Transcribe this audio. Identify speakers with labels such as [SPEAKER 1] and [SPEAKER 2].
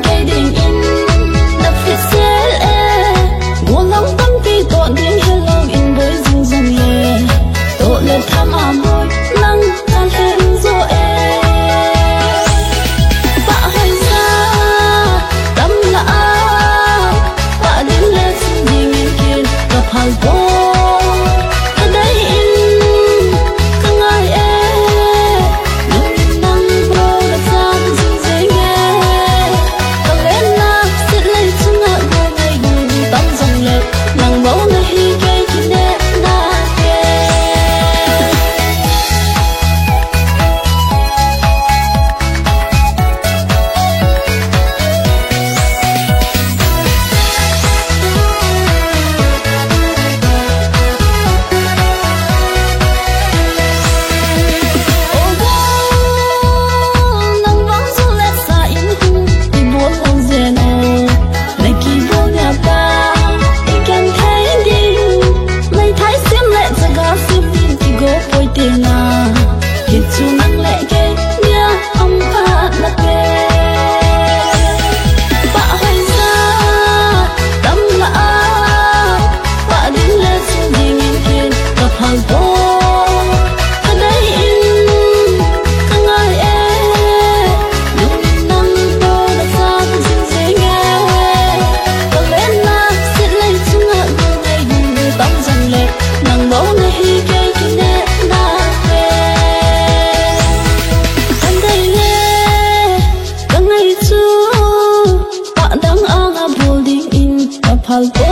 [SPEAKER 1] cây đình in đập phía xe ngô lắng tâm ti tọn tiếng hello in với rung rung lệ tổ lên tham môi nắng tan hết rồi bạ hay ra tâm là bạ đến lên xin gì nghiên kia gặp hàng phố ở đây in không ai nhưng nắng bơ đã ra rung dễ nghe còn lên na xịt lấy chung ngã ngồi ngày gùi tâm dòng lệ nàng mẫu ngày hi cây thì nè na kê nắng vắng rung lệ xa in hung đi buồn lòng dền này kỳ vô nhà ta đi kèm thấy đi này thái xiêm lệ ra gà xiêm phim thì gỗ bôi tiền hiện chu nắng lệ kê nia ông ta là kê bạ hoài ra tâm là bạ đến lên xin gì nghiên thiên gặp hàng phố ở đây in không ai nhưng nắng bơ đã ra rung dễ nghe còn lên na xịt lấy chung ngã ngồi ngày gùi tâm dòng lệ nàng mẫu ngày hi cây thì nè na về anh đây nghe cả ngày chưa bạn đang ang building in gặp hàng phố